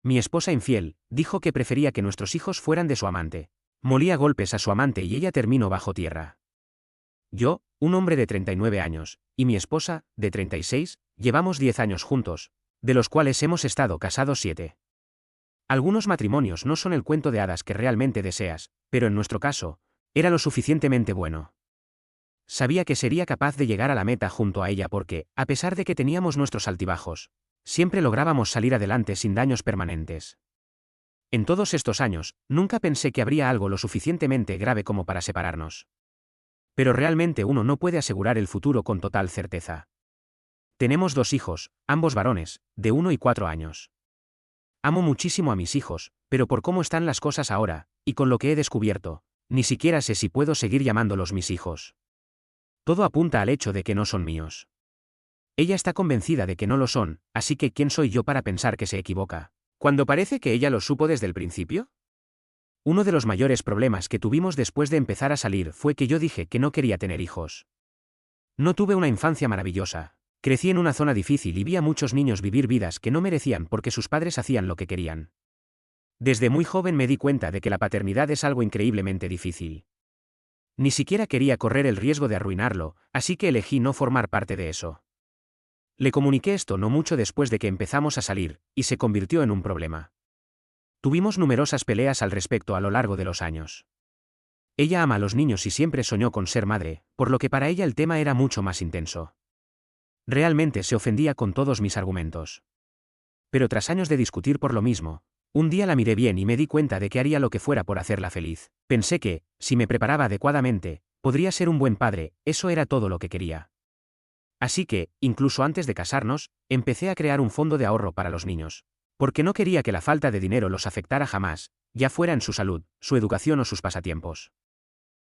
Mi esposa infiel, dijo que prefería que nuestros hijos fueran de su amante. Molía a golpes a su amante y ella terminó bajo tierra. Yo, un hombre de 39 años, y mi esposa, de 36, llevamos 10 años juntos, de los cuales hemos estado casados 7. Algunos matrimonios no son el cuento de hadas que realmente deseas, pero en nuestro caso, era lo suficientemente bueno. Sabía que sería capaz de llegar a la meta junto a ella porque, a pesar de que teníamos nuestros altibajos, siempre lográbamos salir adelante sin daños permanentes. En todos estos años, nunca pensé que habría algo lo suficientemente grave como para separarnos. Pero realmente uno no puede asegurar el futuro con total certeza. Tenemos 2 hijos, ambos varones, de 1 y 4 años. Amo muchísimo a mis hijos, pero por cómo están las cosas ahora, y con lo que he descubierto, ni siquiera sé si puedo seguir llamándolos mis hijos. Todo apunta al hecho de que no son míos. Ella está convencida de que no lo son, así que ¿quién soy yo para pensar que se equivoca? ¿Cuando parece que ella lo supo desde el principio? Uno de los mayores problemas que tuvimos después de empezar a salir fue que yo dije que no quería tener hijos. No tuve una infancia maravillosa. Crecí en una zona difícil y vi a muchos niños vivir vidas que no merecían porque sus padres hacían lo que querían. Desde muy joven me di cuenta de que la paternidad es algo increíblemente difícil. Ni siquiera quería correr el riesgo de arruinarlo, así que elegí no formar parte de eso. Le comuniqué esto no mucho después de que empezamos a salir, y se convirtió en un problema. Tuvimos numerosas peleas al respecto a lo largo de los años. Ella ama a los niños y siempre soñó con ser madre, por lo que para ella el tema era mucho más intenso. Realmente se ofendía con todos mis argumentos. Pero tras años de discutir por lo mismo, un día la miré bien y me di cuenta de que haría lo que fuera por hacerla feliz. Pensé que, si me preparaba adecuadamente, podría ser un buen padre, eso era todo lo que quería. Así que, incluso antes de casarnos, empecé a crear un fondo de ahorro para los niños. Porque no quería que la falta de dinero los afectara jamás, ya fuera en su salud, su educación o sus pasatiempos.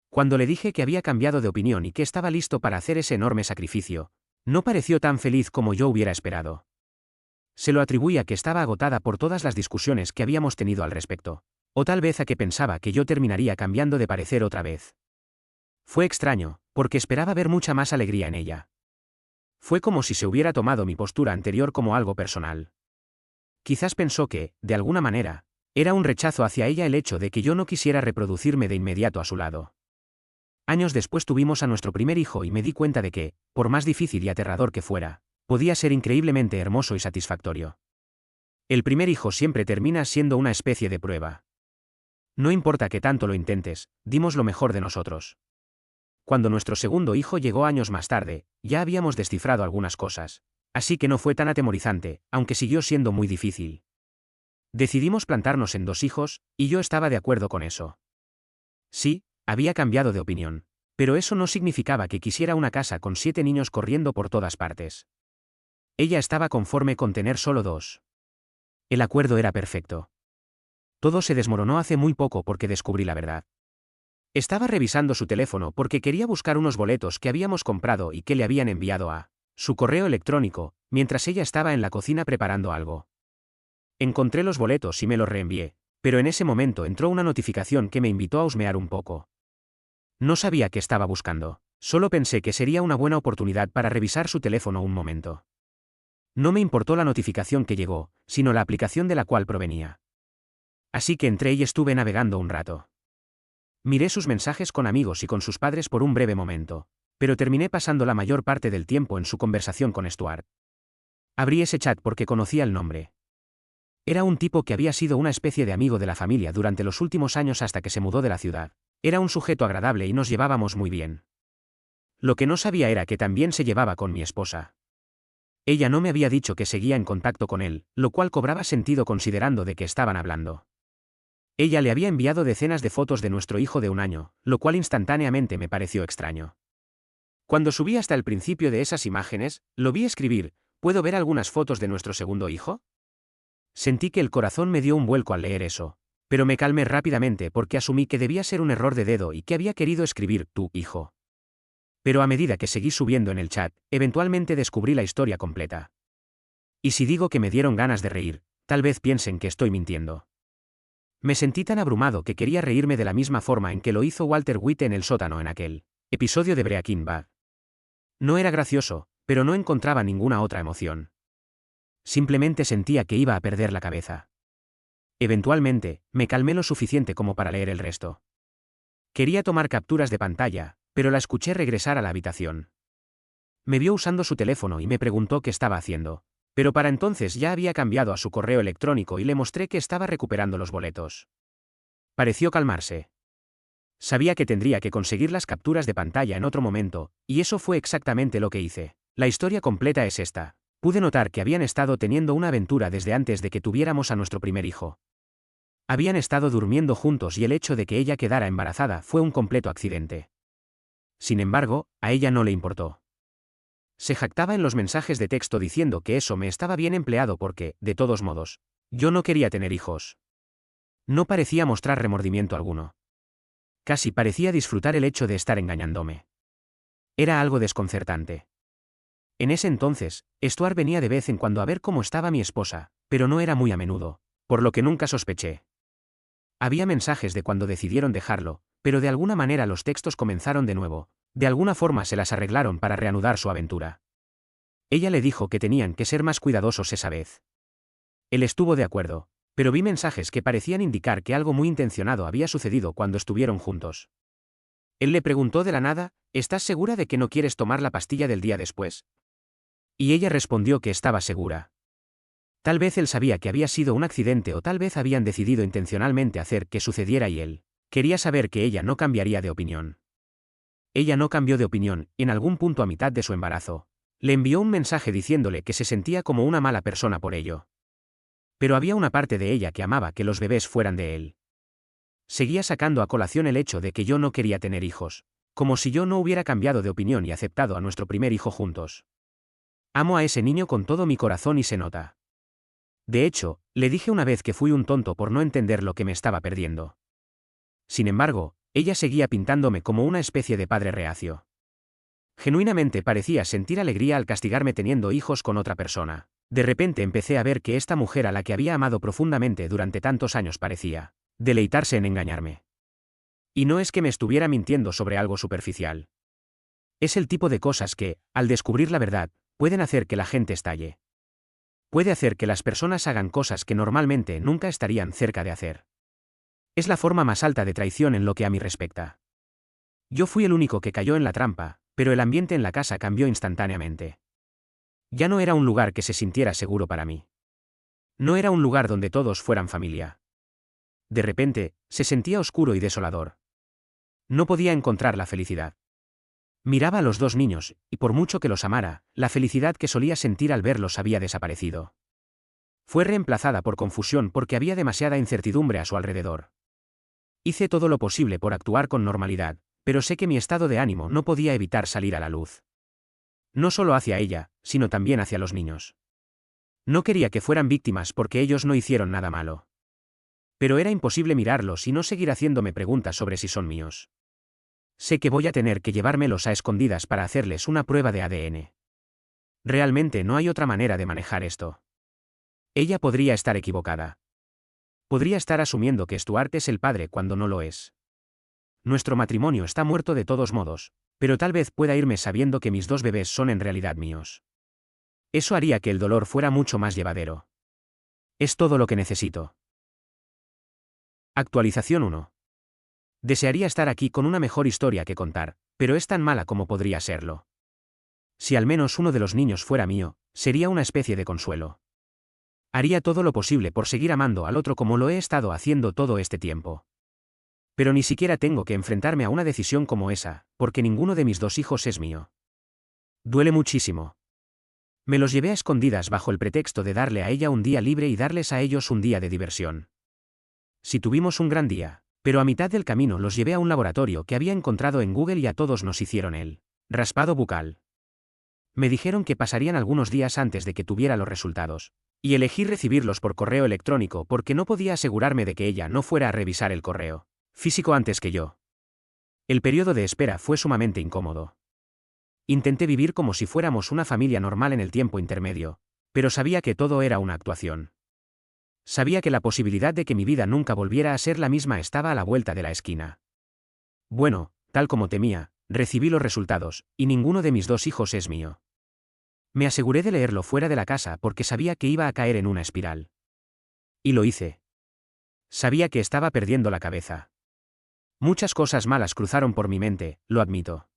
Cuando le dije que había cambiado de opinión y que estaba listo para hacer ese enorme sacrificio, no pareció tan feliz como yo hubiera esperado. Se lo atribuía a que estaba agotada por todas las discusiones que habíamos tenido al respecto, o tal vez a que pensaba que yo terminaría cambiando de parecer otra vez. Fue extraño, porque esperaba ver mucha más alegría en ella. Fue como si se hubiera tomado mi postura anterior como algo personal. Quizás pensó que, de alguna manera, era un rechazo hacia ella el hecho de que yo no quisiera reproducirme de inmediato a su lado. Años después tuvimos a nuestro primer hijo y me di cuenta de que, por más difícil y aterrador que fuera, podía ser increíblemente hermoso y satisfactorio. El primer hijo siempre termina siendo una especie de prueba. No importa que tanto lo intentes, dimos lo mejor de nosotros. Cuando nuestro segundo hijo llegó años más tarde, ya habíamos descifrado algunas cosas, así que no fue tan atemorizante, aunque siguió siendo muy difícil. Decidimos plantarnos en 2 hijos, y yo estaba de acuerdo con eso. Sí, había cambiado de opinión, pero eso no significaba que quisiera una casa con 7 niños corriendo por todas partes. Ella estaba conforme con tener solo 2. El acuerdo era perfecto. Todo se desmoronó hace muy poco porque descubrí la verdad. Estaba revisando su teléfono porque quería buscar unos boletos que habíamos comprado y que le habían enviado a su correo electrónico, mientras ella estaba en la cocina preparando algo. Encontré los boletos y me los reenvié, pero en ese momento entró una notificación que me invitó a husmear un poco. No sabía qué estaba buscando, solo pensé que sería una buena oportunidad para revisar su teléfono un momento. No me importó la notificación que llegó, sino la aplicación de la cual provenía. Así que entré y estuve navegando un rato. Miré sus mensajes con amigos y con sus padres por un breve momento, pero terminé pasando la mayor parte del tiempo en su conversación con Stuart. Abrí ese chat porque conocía el nombre. Era un tipo que había sido una especie de amigo de la familia durante los últimos años hasta que se mudó de la ciudad. Era un sujeto agradable y nos llevábamos muy bien. Lo que no sabía era que también se llevaba con mi esposa. Ella no me había dicho que seguía en contacto con él, lo cual cobraba sentido considerando de qué estaban hablando. Ella le había enviado decenas de fotos de nuestro hijo de 1 año, lo cual instantáneamente me pareció extraño. Cuando subí hasta el principio de esas imágenes, lo vi escribir: ¿puedo ver algunas fotos de nuestro segundo hijo? Sentí que el corazón me dio un vuelco al leer eso, pero me calmé rápidamente porque asumí que debía ser un error de dedo y que había querido escribir tu hijo. Pero a medida que seguí subiendo en el chat, eventualmente descubrí la historia completa. Y si digo que me dieron ganas de reír, tal vez piensen que estoy mintiendo. Me sentí tan abrumado que quería reírme de la misma forma en que lo hizo Walter White en el sótano en aquel episodio de Breaking Bad. No era gracioso, pero no encontraba ninguna otra emoción. Simplemente sentía que iba a perder la cabeza. Eventualmente, me calmé lo suficiente como para leer el resto. Quería tomar capturas de pantalla, pero la escuché regresar a la habitación. Me vio usando su teléfono y me preguntó qué estaba haciendo. Pero para entonces ya había cambiado a su correo electrónico y le mostré que estaba recuperando los boletos. Pareció calmarse. Sabía que tendría que conseguir las capturas de pantalla en otro momento, y eso fue exactamente lo que hice. La historia completa es esta. Pude notar que habían estado teniendo una aventura desde antes de que tuviéramos a nuestro primer hijo. Habían estado durmiendo juntos y el hecho de que ella quedara embarazada fue un completo accidente. Sin embargo, a ella no le importó. Se jactaba en los mensajes de texto diciendo que eso me estaba bien empleado porque, de todos modos, yo no quería tener hijos. No parecía mostrar remordimiento alguno. Casi parecía disfrutar el hecho de estar engañándome. Era algo desconcertante. En ese entonces, Stuart venía de vez en cuando a ver cómo estaba mi esposa, pero no era muy a menudo, por lo que nunca sospeché. Había mensajes de cuando decidieron dejarlo, pero de alguna manera los textos comenzaron de nuevo, de alguna forma se las arreglaron para reanudar su aventura. Ella le dijo que tenían que ser más cuidadosos esa vez. Él estuvo de acuerdo, pero vi mensajes que parecían indicar que algo muy intencionado había sucedido cuando estuvieron juntos. Él le preguntó de la nada, ¿estás segura de que no quieres tomar la pastilla del día después? Y ella respondió que estaba segura. Tal vez él sabía que había sido un accidente o tal vez habían decidido intencionalmente hacer que sucediera y él quería saber que ella no cambiaría de opinión. Ella no cambió de opinión, y en algún punto a mitad de su embarazo, le envió un mensaje diciéndole que se sentía como una mala persona por ello. Pero había una parte de ella que amaba que los bebés fueran de él. Seguía sacando a colación el hecho de que yo no quería tener hijos, como si yo no hubiera cambiado de opinión y aceptado a nuestro primer hijo juntos. Amo a ese niño con todo mi corazón y se nota. De hecho, le dije una vez que fui un tonto por no entender lo que me estaba perdiendo. Sin embargo, ella seguía pintándome como una especie de padre reacio. Genuinamente parecía sentir alegría al castigarme teniendo hijos con otra persona. De repente empecé a ver que esta mujer a la que había amado profundamente durante tantos años parecía deleitarse en engañarme. Y no es que me estuviera mintiendo sobre algo superficial. Es el tipo de cosas que, al descubrir la verdad, pueden hacer que la gente estalle. Puede hacer que las personas hagan cosas que normalmente nunca estarían cerca de hacer. Es la forma más alta de traición en lo que a mí respecta. Yo fui el único que cayó en la trampa, pero el ambiente en la casa cambió instantáneamente. Ya no era un lugar que se sintiera seguro para mí. No era un lugar donde todos fueran familia. De repente, se sentía oscuro y desolador. No podía encontrar la felicidad. Miraba a los dos niños, y por mucho que los amara, la felicidad que solía sentir al verlos había desaparecido. Fue reemplazada por confusión porque había demasiada incertidumbre a su alrededor. Hice todo lo posible por actuar con normalidad, pero sé que mi estado de ánimo no podía evitar salir a la luz. No solo hacia ella, sino también hacia los niños. No quería que fueran víctimas porque ellos no hicieron nada malo. Pero era imposible mirarlos y no seguir haciéndome preguntas sobre si son míos. Sé que voy a tener que llevármelos a escondidas para hacerles una prueba de ADN. Realmente no hay otra manera de manejar esto. Ella podría estar equivocada. Podría estar asumiendo que Stuart es el padre cuando no lo es. Nuestro matrimonio está muerto de todos modos, pero tal vez pueda irme sabiendo que mis dos bebés son en realidad míos. Eso haría que el dolor fuera mucho más llevadero. Es todo lo que necesito. Actualización 1. Desearía estar aquí con una mejor historia que contar, pero es tan mala como podría serlo. Si al menos uno de los niños fuera mío, sería una especie de consuelo. Haría todo lo posible por seguir amando al otro como lo he estado haciendo todo este tiempo. Pero ni siquiera tengo que enfrentarme a una decisión como esa, porque ninguno de mis dos hijos es mío. Duele muchísimo. Me los llevé a escondidas bajo el pretexto de darle a ella un día libre y darles a ellos un día de diversión. Si tuvimos un gran día, pero a mitad del camino los llevé a un laboratorio que había encontrado en Google y a todos nos hicieron el raspado bucal. Me dijeron que pasarían algunos días antes de que tuviera los resultados, y elegí recibirlos por correo electrónico porque no podía asegurarme de que ella no fuera a revisar el correo físico antes que yo. El periodo de espera fue sumamente incómodo. Intenté vivir como si fuéramos una familia normal en el tiempo intermedio, pero sabía que todo era una actuación. Sabía que la posibilidad de que mi vida nunca volviera a ser la misma estaba a la vuelta de la esquina. Bueno, tal como temía, recibí los resultados, y ninguno de mis dos hijos es mío. Me aseguré de leerlo fuera de la casa porque sabía que iba a caer en una espiral. Y lo hice. Sabía que estaba perdiendo la cabeza. Muchas cosas malas cruzaron por mi mente, lo admito.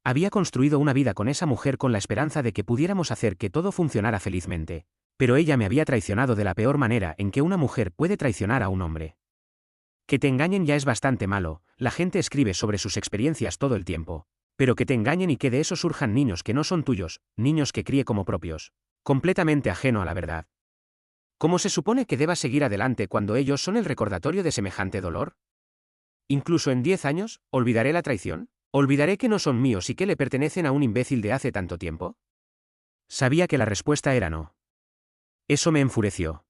Había construido una vida con esa mujer con la esperanza de que pudiéramos hacer que todo funcionara felizmente, pero ella me había traicionado de la peor manera en que una mujer puede traicionar a un hombre. Que te engañen ya es bastante malo, la gente escribe sobre sus experiencias todo el tiempo, pero que te engañen y que de eso surjan niños que no son tuyos, niños que críe como propios, completamente ajeno a la verdad. ¿Cómo se supone que deba seguir adelante cuando ellos son el recordatorio de semejante dolor? Incluso en 10 años, ¿olvidaré la traición? ¿Olvidaré que no son míos y que le pertenecen a un imbécil de hace tanto tiempo? Sabía que la respuesta era no. Eso me enfureció.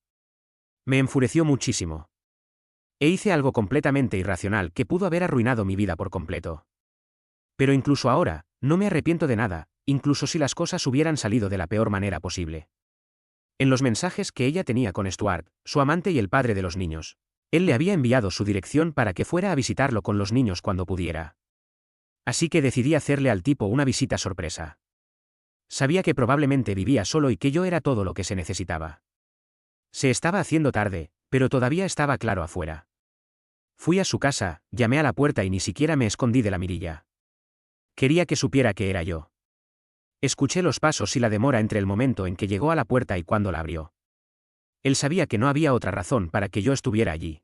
Me enfureció muchísimo. E hice algo completamente irracional que pudo haber arruinado mi vida por completo. Pero incluso ahora, no me arrepiento de nada, incluso si las cosas hubieran salido de la peor manera posible. En los mensajes que ella tenía con Stuart, su amante y el padre de los niños, él le había enviado su dirección para que fuera a visitarlo con los niños cuando pudiera. Así que decidí hacerle al tipo una visita sorpresa. Sabía que probablemente vivía solo y que yo era todo lo que se necesitaba. Se estaba haciendo tarde, pero todavía estaba claro afuera. Fui a su casa, llamé a la puerta y ni siquiera me escondí de la mirilla. Quería que supiera que era yo. Escuché los pasos y la demora entre el momento en que llegó a la puerta y cuando la abrió. Él sabía que no había otra razón para que yo estuviera allí.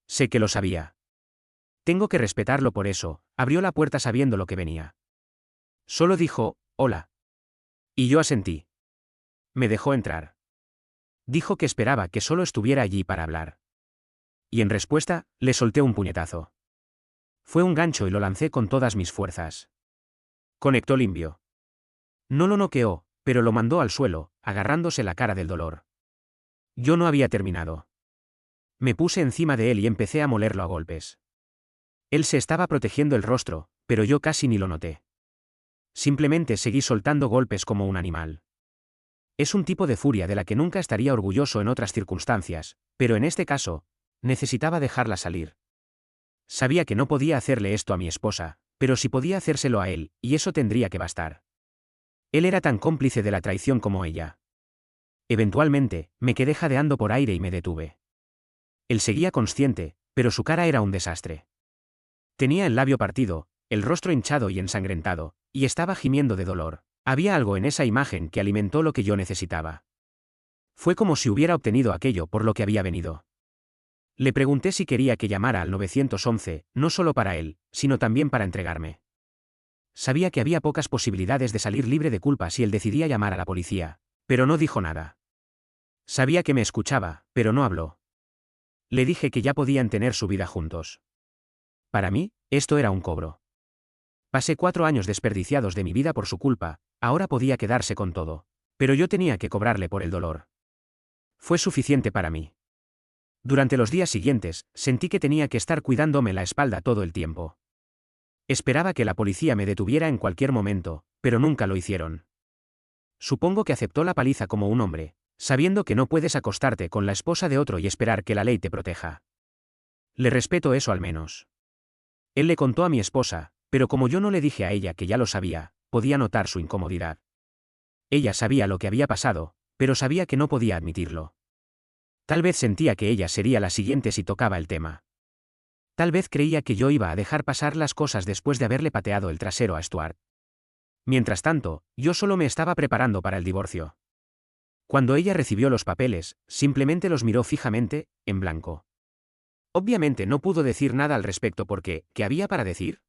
Sé que lo sabía. Tengo que respetarlo por eso, abrió la puerta sabiendo lo que venía. Solo dijo, hola. Y yo asentí. Me dejó entrar. Dijo que esperaba que solo estuviera allí para hablar. Y en respuesta, le solté un puñetazo. Fue un gancho y lo lancé con todas mis fuerzas. Conectó limpio. No lo noqueó, pero lo mandó al suelo, agarrándose la cara del dolor. Yo no había terminado. Me puse encima de él y empecé a molerlo a golpes. Él se estaba protegiendo el rostro, pero yo casi ni lo noté. Simplemente seguí soltando golpes como un animal. Es un tipo de furia de la que nunca estaría orgulloso en otras circunstancias, pero en este caso, necesitaba dejarla salir. Sabía que no podía hacerle esto a mi esposa, pero sí podía hacérselo a él, y eso tendría que bastar. Él era tan cómplice de la traición como ella. Eventualmente, me quedé jadeando por aire y me detuve. Él seguía consciente, pero su cara era un desastre. Tenía el labio partido, el rostro hinchado y ensangrentado, y estaba gimiendo de dolor. Había algo en esa imagen que alimentó lo que yo necesitaba. Fue como si hubiera obtenido aquello por lo que había venido. Le pregunté si quería que llamara al 911, no solo para él, sino también para entregarme. Sabía que había pocas posibilidades de salir libre de culpa si él decidía llamar a la policía, pero no dijo nada. Sabía que me escuchaba, pero no habló. Le dije que ya podían tener su vida juntos. Para mí, esto era un cobro. Pasé 4 años desperdiciados de mi vida por su culpa, ahora podía quedarse con todo. Pero yo tenía que cobrarle por el dolor. Fue suficiente para mí. Durante los días siguientes, sentí que tenía que estar cuidándome la espalda todo el tiempo. Esperaba que la policía me detuviera en cualquier momento, pero nunca lo hicieron. Supongo que aceptó la paliza como un hombre, sabiendo que no puedes acostarte con la esposa de otro y esperar que la ley te proteja. Le respeto eso al menos. Él le contó a mi esposa, pero como yo no le dije a ella que ya lo sabía, podía notar su incomodidad. Ella sabía lo que había pasado, pero sabía que no podía admitirlo. Tal vez sentía que ella sería la siguiente si tocaba el tema. Tal vez creía que yo iba a dejar pasar las cosas después de haberle pateado el trasero a Stuart. Mientras tanto, yo solo me estaba preparando para el divorcio. Cuando ella recibió los papeles, simplemente los miró fijamente, en blanco. Obviamente no pudo decir nada al respecto porque, ¿qué había para decir?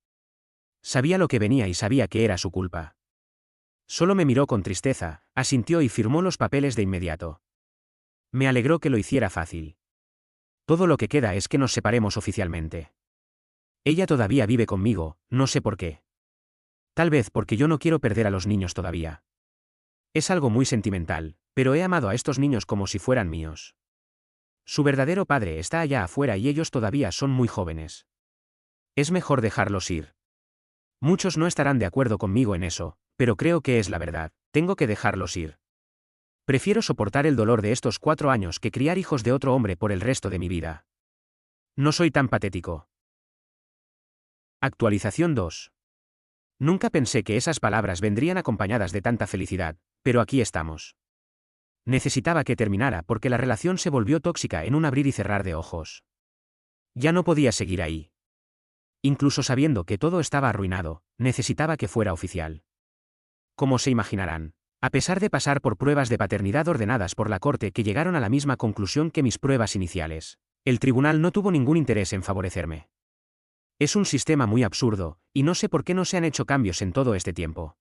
Sabía lo que venía y sabía que era su culpa. Solo me miró con tristeza, asintió y firmó los papeles de inmediato. Me alegró que lo hiciera fácil. Todo lo que queda es que nos separemos oficialmente. Ella todavía vive conmigo, no sé por qué. Tal vez porque yo no quiero perder a los niños todavía. Es algo muy sentimental, pero he amado a estos niños como si fueran míos. Su verdadero padre está allá afuera y ellos todavía son muy jóvenes. Es mejor dejarlos ir. Muchos no estarán de acuerdo conmigo en eso, pero creo que es la verdad, tengo que dejarlos ir. Prefiero soportar el dolor de estos 4 años que criar hijos de otro hombre por el resto de mi vida. No soy tan patético. Actualización 2. Nunca pensé que esas palabras vendrían acompañadas de tanta felicidad, pero aquí estamos. Necesitaba que terminara porque la relación se volvió tóxica en un abrir y cerrar de ojos. Ya no podía seguir ahí. Incluso sabiendo que todo estaba arruinado, necesitaba que fuera oficial. Como se imaginarán, a pesar de pasar por pruebas de paternidad ordenadas por la corte que llegaron a la misma conclusión que mis pruebas iniciales, el tribunal no tuvo ningún interés en favorecerme. Es un sistema muy absurdo, y no sé por qué no se han hecho cambios en todo este tiempo.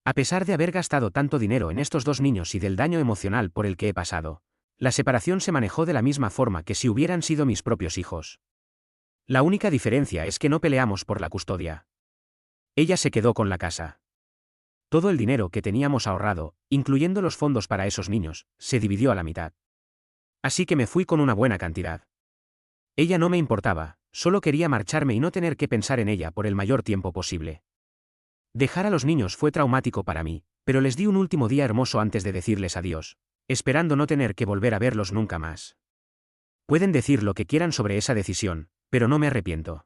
A pesar de haber gastado tanto dinero en estos dos niños y del daño emocional por el que he pasado, la separación se manejó de la misma forma que si hubieran sido mis propios hijos. La única diferencia es que no peleamos por la custodia. Ella se quedó con la casa. Todo el dinero que teníamos ahorrado, incluyendo los fondos para esos niños, se dividió a la mitad. Así que me fui con una buena cantidad. Ella no me importaba, solo quería marcharme y no tener que pensar en ella por el mayor tiempo posible. Dejar a los niños fue traumático para mí, pero les di un último día hermoso antes de decirles adiós, esperando no tener que volver a verlos nunca más. Pueden decir lo que quieran sobre esa decisión, pero no me arrepiento.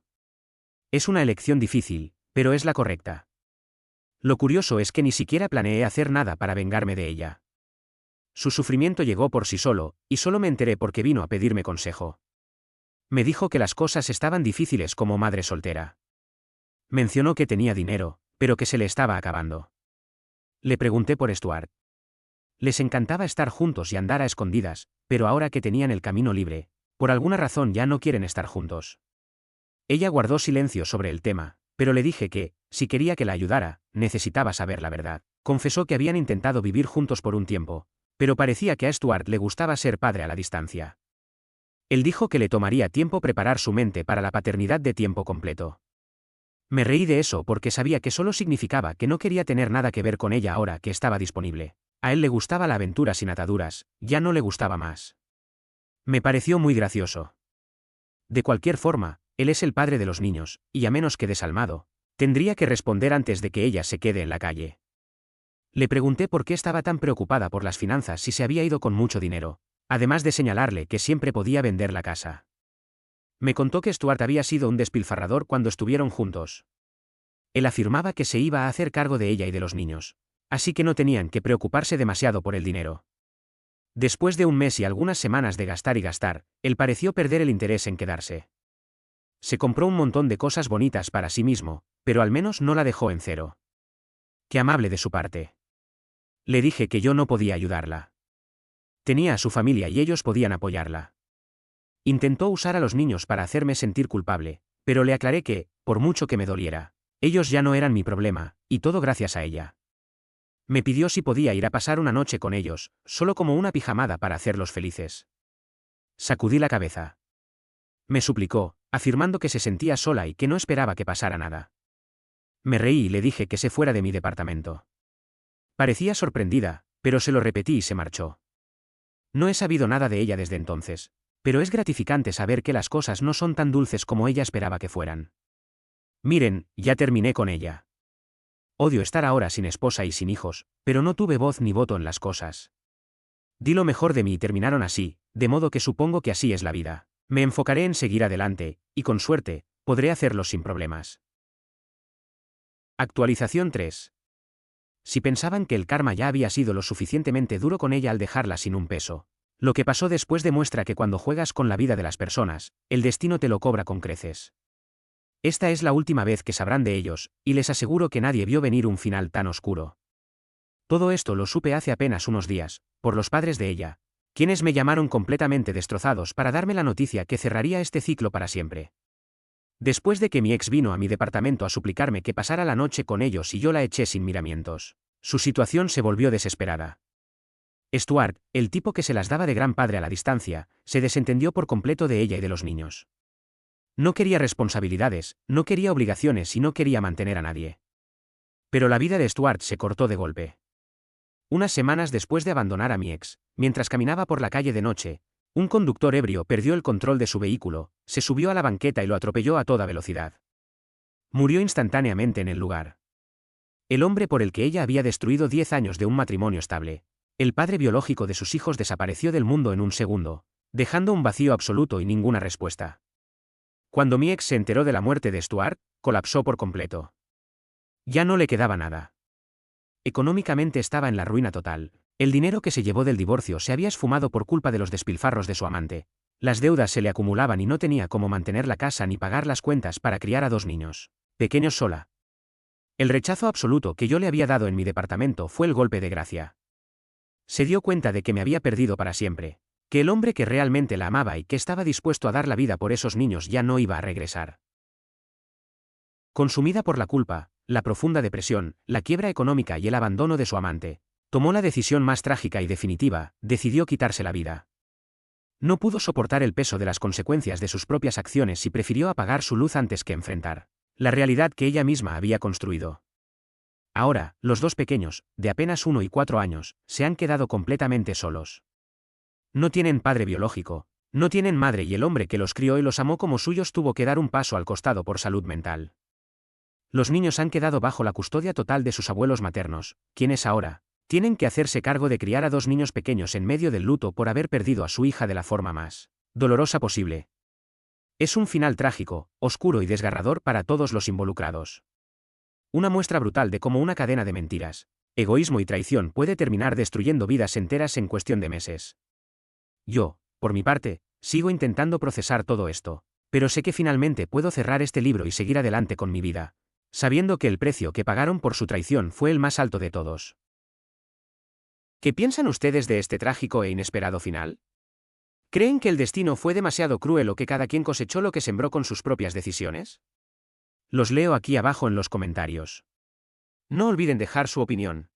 Es una elección difícil, pero es la correcta. Lo curioso es que ni siquiera planeé hacer nada para vengarme de ella. Su sufrimiento llegó por sí solo, y solo me enteré porque vino a pedirme consejo. Me dijo que las cosas estaban difíciles como madre soltera. Mencionó que tenía dinero, pero que se le estaba acabando. Le pregunté por Stuart. Les encantaba estar juntos y andar a escondidas, pero ahora que tenían el camino libre, por alguna razón ya no quieren estar juntos. Ella guardó silencio sobre el tema, pero le dije que, si quería que la ayudara, necesitaba saber la verdad. Confesó que habían intentado vivir juntos por un tiempo, pero parecía que a Stuart le gustaba ser padre a la distancia. Él dijo que le tomaría tiempo preparar su mente para la paternidad de tiempo completo. Me reí de eso porque sabía que solo significaba que no quería tener nada que ver con ella ahora que estaba disponible. A él le gustaba la aventura sin ataduras, ya no le gustaba más. Me pareció muy gracioso. De cualquier forma, él es el padre de los niños, y a menos que desalmado, tendría que responder antes de que ella se quede en la calle. Le pregunté por qué estaba tan preocupada por las finanzas si se había ido con mucho dinero, además de señalarle que siempre podía vender la casa. Me contó que Stuart había sido un despilfarrador cuando estuvieron juntos. Él afirmaba que se iba a hacer cargo de ella y de los niños, así que no tenían que preocuparse demasiado por el dinero. Después de un mes y algunas semanas de gastar y gastar, él pareció perder el interés en quedarse. Se compró un montón de cosas bonitas para sí mismo, pero al menos no la dejó en cero. Qué amable de su parte. Le dije que yo no podía ayudarla. Tenía a su familia y ellos podían apoyarla. Intentó usar a los niños para hacerme sentir culpable, pero le aclaré que, por mucho que me doliera, ellos ya no eran mi problema, y todo gracias a ella. Me pidió si podía ir a pasar una noche con ellos, solo como una pijamada para hacerlos felices. Sacudí la cabeza. Me suplicó, afirmando que se sentía sola y que no esperaba que pasara nada. Me reí y le dije que se fuera de mi departamento. Parecía sorprendida, pero se lo repetí y se marchó. No he sabido nada de ella desde entonces, pero es gratificante saber que las cosas no son tan dulces como ella esperaba que fueran. Miren, ya terminé con ella. Odio estar ahora sin esposa y sin hijos, pero no tuve voz ni voto en las cosas. Di lo mejor de mí y terminaron así, de modo que supongo que así es la vida. Me enfocaré en seguir adelante, y con suerte, podré hacerlo sin problemas. Actualización 3. Si pensaban que el karma ya había sido lo suficientemente duro con ella al dejarla sin un peso, lo que pasó después demuestra que cuando juegas con la vida de las personas, el destino te lo cobra con creces. Esta es la última vez que sabrán de ellos, y les aseguro que nadie vio venir un final tan oscuro. Todo esto lo supe hace apenas unos días, por los padres de ella, quienes me llamaron completamente destrozados para darme la noticia que cerraría este ciclo para siempre. Después de que mi ex vino a mi departamento a suplicarme que pasara la noche con ellos y yo la eché sin miramientos, su situación se volvió desesperada. Stuart, el tipo que se las daba de gran padre a la distancia, se desentendió por completo de ella y de los niños. No quería responsabilidades, no quería obligaciones y no quería mantener a nadie. Pero la vida de Stuart se cortó de golpe. Unas semanas después de abandonar a mi ex, mientras caminaba por la calle de noche, un conductor ebrio perdió el control de su vehículo, se subió a la banqueta y lo atropelló a toda velocidad. Murió instantáneamente en el lugar. El hombre por el que ella había destruido 10 años de un matrimonio estable, el padre biológico de sus hijos, desapareció del mundo en un segundo, dejando un vacío absoluto y ninguna respuesta. Cuando mi ex se enteró de la muerte de Stuart, colapsó por completo. Ya no le quedaba nada. Económicamente estaba en la ruina total. El dinero que se llevó del divorcio se había esfumado por culpa de los despilfarros de su amante. Las deudas se le acumulaban y no tenía cómo mantener la casa ni pagar las cuentas para criar a 2 niños pequeños sola. El rechazo absoluto que yo le había dado en mi departamento fue el golpe de gracia. Se dio cuenta de que me había perdido para siempre, que el hombre que realmente la amaba y que estaba dispuesto a dar la vida por esos niños ya no iba a regresar. Consumida por la culpa, la profunda depresión, la quiebra económica y el abandono de su amante, tomó la decisión más trágica y definitiva: decidió quitarse la vida. No pudo soportar el peso de las consecuencias de sus propias acciones y prefirió apagar su luz antes que enfrentar la realidad que ella misma había construido. Ahora, los 2 pequeños, de apenas 1 y 4 años, se han quedado completamente solos. No tienen padre biológico, no tienen madre y el hombre que los crió y los amó como suyos tuvo que dar un paso al costado por salud mental. Los niños han quedado bajo la custodia total de sus abuelos maternos, quienes ahora tienen que hacerse cargo de criar a 2 niños pequeños en medio del luto por haber perdido a su hija de la forma más dolorosa posible. Es un final trágico, oscuro y desgarrador para todos los involucrados. Una muestra brutal de cómo una cadena de mentiras, egoísmo y traición puede terminar destruyendo vidas enteras en cuestión de meses. Yo, por mi parte, sigo intentando procesar todo esto, pero sé que finalmente puedo cerrar este libro y seguir adelante con mi vida, sabiendo que el precio que pagaron por su traición fue el más alto de todos. ¿Qué piensan ustedes de este trágico e inesperado final? ¿Creen que el destino fue demasiado cruel o que cada quien cosechó lo que sembró con sus propias decisiones? Los leo aquí abajo en los comentarios. No olviden dejar su opinión.